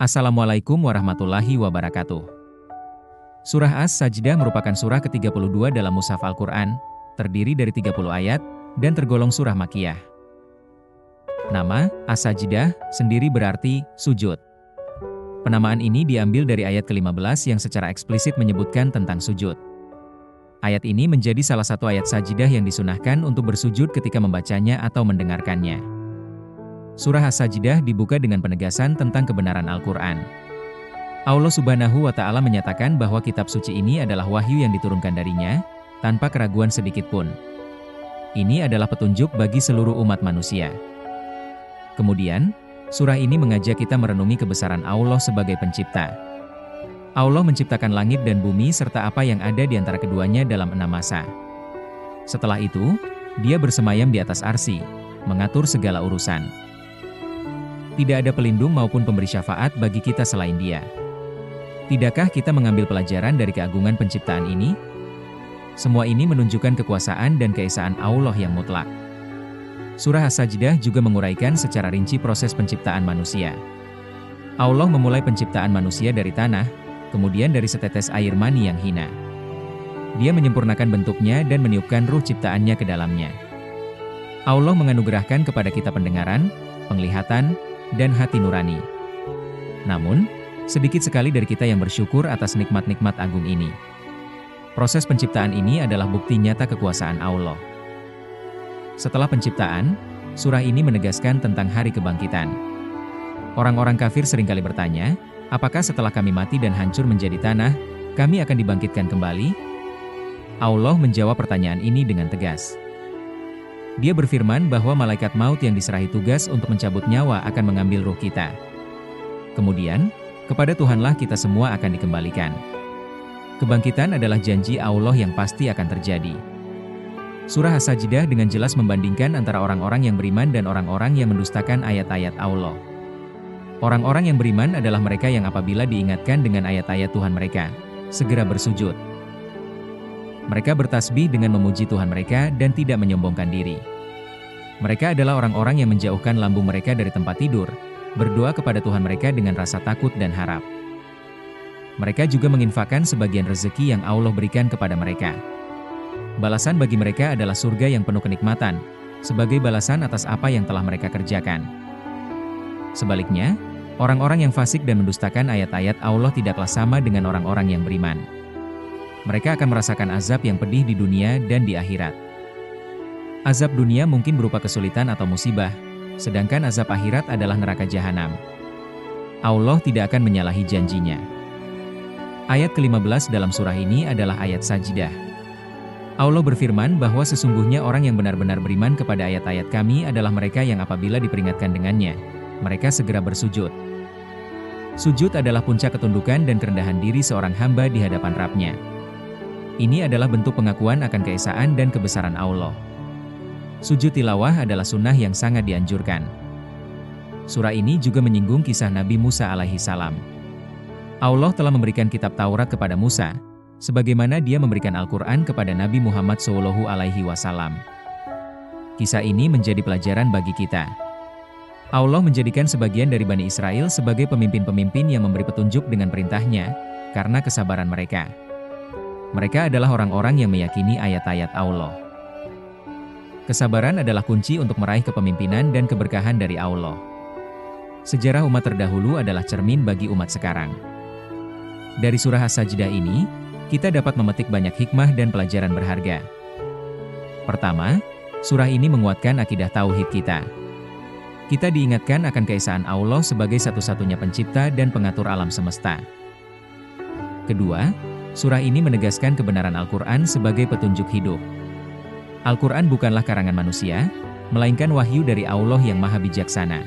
Assalamualaikum warahmatullahi wabarakatuh. Surah As-Sajdah merupakan surah ke-32 dalam Mushaf Al-Quran, terdiri dari 30 ayat, dan tergolong surah Makkiyah. Nama, As-Sajdah, sendiri berarti, sujud. Penamaan ini diambil dari ayat ke-15 yang secara eksplisit menyebutkan tentang sujud. Ayat ini menjadi salah satu ayat sajidah yang disunahkan untuk bersujud ketika membacanya atau mendengarkannya. Surah As-Sajdah dibuka dengan penegasan tentang kebenaran Al-Quran. Allah Subhanahu wa Ta'ala menyatakan bahwa kitab suci ini adalah wahyu yang diturunkan darinya, tanpa keraguan sedikit pun. Ini adalah petunjuk bagi seluruh umat manusia. Kemudian, surah ini mengajak kita merenungi kebesaran Allah sebagai pencipta. Allah menciptakan langit dan bumi serta apa yang ada di antara keduanya dalam 6 masa. Setelah itu, Dia bersemayam di atas arsy, mengatur segala urusan. Tidak ada pelindung maupun pemberi syafaat bagi kita selain Dia. Tidakkah kita mengambil pelajaran dari keagungan penciptaan ini? Semua ini menunjukkan kekuasaan dan keesaan Allah yang mutlak. Surah As-Sajdah juga menguraikan secara rinci proses penciptaan manusia. Allah memulai penciptaan manusia dari tanah, kemudian dari setetes air mani yang hina. Dia menyempurnakan bentuknya dan meniupkan ruh ciptaannya ke dalamnya. Allah menganugerahkan kepada kita pendengaran, penglihatan, dan hati nurani. Namun, sedikit sekali dari kita yang bersyukur atas nikmat-nikmat agung ini. Proses penciptaan ini adalah bukti nyata kekuasaan Allah. Setelah penciptaan, surah ini menegaskan tentang hari kebangkitan. Orang-orang kafir seringkali bertanya, apakah setelah kami mati dan hancur menjadi tanah, kami akan dibangkitkan kembali? Allah menjawab pertanyaan ini dengan tegas. Dia berfirman bahwa malaikat maut yang diserahi tugas untuk mencabut nyawa akan mengambil ruh kita. Kemudian, kepada Tuhanlah kita semua akan dikembalikan. Kebangkitan adalah janji Allah yang pasti akan terjadi. Surah As-Sajdah dengan jelas membandingkan antara orang-orang yang beriman dan orang-orang yang mendustakan ayat-ayat Allah. Orang-orang yang beriman adalah mereka yang apabila diingatkan dengan ayat-ayat Tuhan mereka, segera bersujud. Mereka bertasbih dengan memuji Tuhan mereka dan tidak menyombongkan diri. Mereka adalah orang-orang yang menjauhkan lambung mereka dari tempat tidur, berdoa kepada Tuhan mereka dengan rasa takut dan harap. Mereka juga menginfakkan sebagian rezeki yang Allah berikan kepada mereka. Balasan bagi mereka adalah surga yang penuh kenikmatan, sebagai balasan atas apa yang telah mereka kerjakan. Sebaliknya, orang-orang yang fasik dan mendustakan ayat-ayat Allah tidaklah sama dengan orang-orang yang beriman. Mereka akan merasakan azab yang pedih di dunia dan di akhirat. Azab dunia mungkin berupa kesulitan atau musibah, sedangkan azab akhirat adalah neraka jahanam. Allah tidak akan menyalahi janjinya. Ayat ke-15 dalam surah ini adalah ayat Sajdah. Allah berfirman bahwa sesungguhnya orang yang benar-benar beriman kepada ayat-ayat Kami adalah mereka yang apabila diperingatkan dengannya, mereka segera bersujud. Sujud adalah puncak ketundukan dan kerendahan diri seorang hamba di hadapan Rabb-Nya. Ini adalah bentuk pengakuan akan keesaan dan kebesaran Allah. Sujud tilawah adalah sunnah yang sangat dianjurkan. Surah ini juga menyinggung kisah Nabi Musa alaihi salam. Allah telah memberikan kitab Taurat kepada Musa, sebagaimana Dia memberikan Al-Quran kepada Nabi Muhammad SAW. Kisah ini menjadi pelajaran bagi kita. Allah menjadikan sebagian dari Bani Israel sebagai pemimpin-pemimpin yang memberi petunjuk dengan perintahnya, karena kesabaran mereka. Mereka adalah orang-orang yang meyakini ayat-ayat Allah. Kesabaran adalah kunci untuk meraih kepemimpinan dan keberkahan dari Allah. Sejarah umat terdahulu adalah cermin bagi umat sekarang. Dari surah As-Sajdah ini, kita dapat memetik banyak hikmah dan pelajaran berharga. Pertama, surah ini menguatkan akidah tauhid kita. Kita diingatkan akan keesaan Allah sebagai satu-satunya pencipta dan pengatur alam semesta. Kedua, surah ini menegaskan kebenaran Al-Quran sebagai petunjuk hidup. Al-Quran bukanlah karangan manusia, melainkan wahyu dari Allah yang maha bijaksana.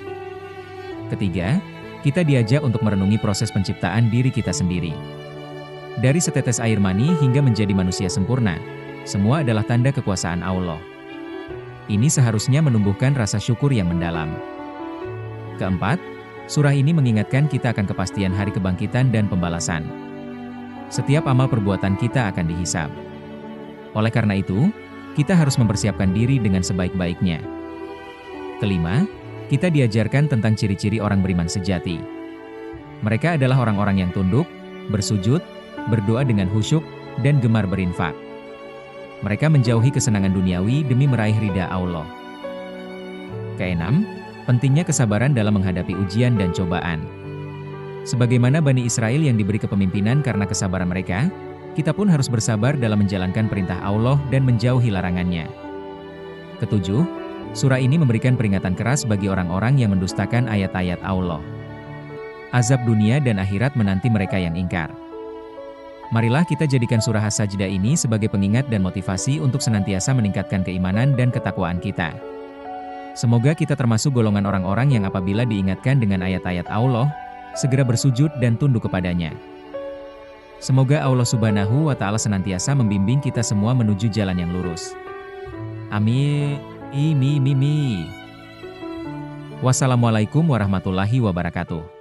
Ketiga, kita diajak untuk merenungi proses penciptaan diri kita sendiri. Dari setetes air mani hingga menjadi manusia sempurna, semua adalah tanda kekuasaan Allah. Ini seharusnya menumbuhkan rasa syukur yang mendalam. Keempat, surah ini mengingatkan kita akan kepastian hari kebangkitan dan pembalasan. Setiap amal perbuatan kita akan dihisab. Oleh karena itu, kita harus mempersiapkan diri dengan sebaik-baiknya. Kelima, kita diajarkan tentang ciri-ciri orang beriman sejati. Mereka adalah orang-orang yang tunduk, bersujud, berdoa dengan khusyuk, dan gemar berinfak. Mereka menjauhi kesenangan duniawi demi meraih ridha Allah. Keenam, pentingnya kesabaran dalam menghadapi ujian dan cobaan. Sebagaimana Bani Israel yang diberi kepemimpinan karena kesabaran mereka, kita pun harus bersabar dalam menjalankan perintah Allah dan menjauhi larangannya. Ketujuh, surah ini memberikan peringatan keras bagi orang-orang yang mendustakan ayat-ayat Allah. Azab dunia dan akhirat menanti mereka yang ingkar. Marilah kita jadikan surah As-Sajdah ini sebagai pengingat dan motivasi untuk senantiasa meningkatkan keimanan dan ketakwaan kita. Semoga kita termasuk golongan orang-orang yang apabila diingatkan dengan ayat-ayat Allah, segera bersujud dan tunduk kepadanya. Semoga Allah Subhanahu wa Ta'ala senantiasa membimbing kita semua menuju jalan yang lurus. Amin. Wassalamualaikum warahmatullahi wabarakatuh.